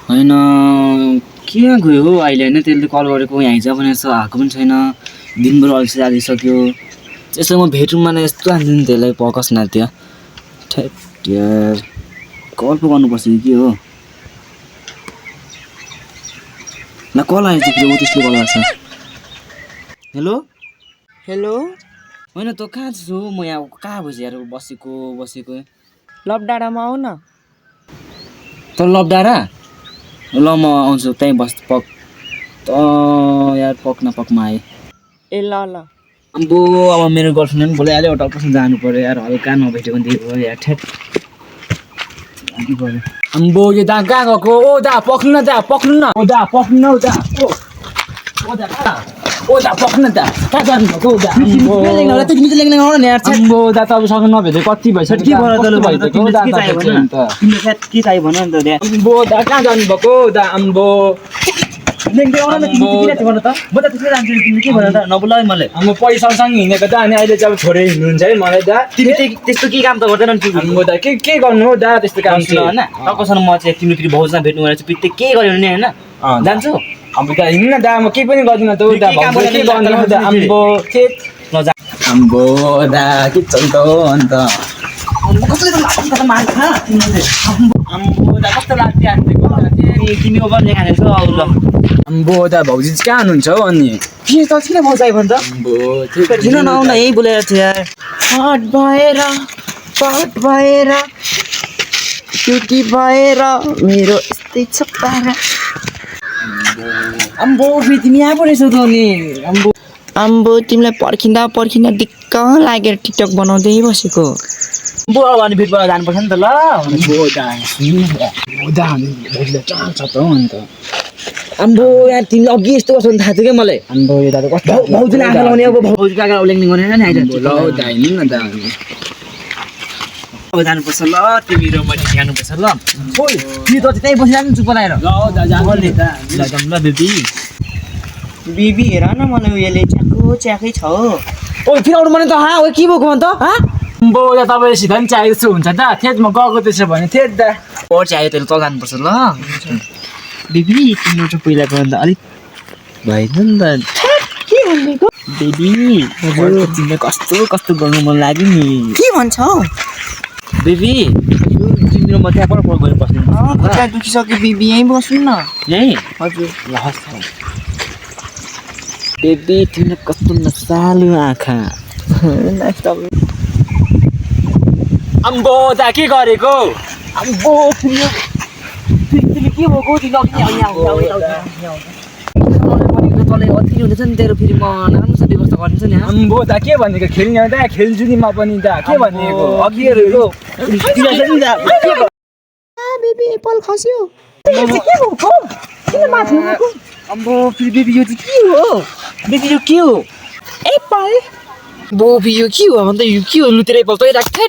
होइन के गयो हो अहिले होइन त्यसले कल गरेको यहाँ हिजो भनेर आएको पनि छैन दिनभर अल्छी लागिसक्यो त्यसो म भेटौँ भने यस्तो हान्दिनँ त्यसलाई पकस न त्यो ठ्याट यार कल पो गर्नुपर्छ कि के हो ल कल आएछ फेरि ऊ त्यसले कल गर्छ हेलो हेलो होइन तँ कहाँ छु म यहाँ कहाँ बसेर बसेको लभ डाँडामा आऊ न त लबडाँडा ल म आउँछु त्यहीँ पक त यार पक्न आएँ ए ल ल अम्बो अब मेरो गर्लफ्रेन्ड पनि बोलाइहाल्यो टक्कसँग जानु पऱ्यो यार हल्का नभेटेको पनि थियो यार ठ्याट जानु पऱ्यो अम्बो यो दा कहाँ गएको ओ दा पक्नु न ओ दा पक्नु न ओ दा पक्नु दा कहाँ जानुभएको ओ दा अम्बो दा तपाईँसँग नभेटेको कति भइसक्यो के चाहियो भन नि त अम्बो दा कहाँ जानुभएको दा अम्बो पैसासँग हिँडेको त अनि अहिले चाहिँ अब छोडेर हिँड्नुहुन्छ है मलाई दा त्यस्तो के काम त गर्दैन अम्बो दा के गर्नु हो दा त्यस्तो काम होइन टक्कसँग म चाहिँ तिम्रो फेरि भाउजूसँग भेट्नु गरेर चाहिँ पित्ते के गर्यो नि होइन जान्छौ अब दा हिँड्न दा म केही पनि गर्दिनँ त दा के गर्नु हो दा अम्बो के नजा अम्बो दा के चल्छ अन्त आम्बो दा कस्तो लाग्थ्यो तिमी ओभर देखाएको छ ल अम्बो दा भाउजी चाहिँ कहाँ हुनुहुन्छ हौ अनि के त किन भाउजू आयो भन्छ अम्बो किन नआउन यहीँ बोलेर थियो यार पट भएर क्युटी भएर मेरो यस्तै छ पारा अम्बो फेरि तिमी यहाँ पो रहेछौ त अनि अम्बो आम्बो तिमीलाई पर्खिँदा दिक्क लागेर टिकटक बनाउँदै बसेको अम्बो अब अनि भेटबाट जानुपर्छ नि त ल अम्बो दा हामी भाउजीलाई चाहन्छ त हौ अन्त अम्बो यार तिमीले अघि यस्तो गर्छौ भने थाहा थियो क्या मलाई अम्बो यो दा कस्तो भाउजूले आँखा लाउने अब भाउजूको आँखा उल्लेख्ने गरेन नि आइज ल दा हिँड्नु न दा हामी अब जानुपर्छ ल तिमी र मैले जानुपर्छ ल ओइ तिमी त त्यहीँ बसिरहनु चुप लगाएर ल दा जानु नि दा ल बेबी बिबी हेर न मलाई उयोले च्याकै छ हो ओइ फेरि आउनु भने त हा ओ के भएको अन्त हा अम्बो दा तपाईँले सिधा पनि चाहिएको जस्तो हुन्छ दा थेट म गएको त्यसो भने थेट दा ओ चाहिँ त्यसले तल जानुपर्छ ल बेबी तिम्रो चाहिँ पहिलाको भन्दा अलिक भएन नि त के भनेको बेबी तिमीलाई कस्तो गर्नु मन लाग्यो नि के भन्छ बेबी तिम्रो म त्यहाँ पर गएर बस्नु खुट्टा दुखिसक्यो बिबी यहीँ बस्नु न यहीँ हजुर ल हस् बेबी तिमीले कस्तो नसालु आँखा अम्बो दा के गरेको अम्बो तिमी के भएको तलै अति हुँदैछ नि तेरो फेरि म राम्रोसँग व्यवस्था गरिदिन्छ नि अम्बो दा के भनेको खेल्ने हो दा खेल्छु नि म पनि दा के भनेको अघिहरूको बेबी एप्पल खस्यो अम्बो फेरि बेबी यो चाहिँ के हो बेबी यो के हो एप्पल बोबी यो के हो भन्दा यो के हो लुतेर एप्पल तै राख्थे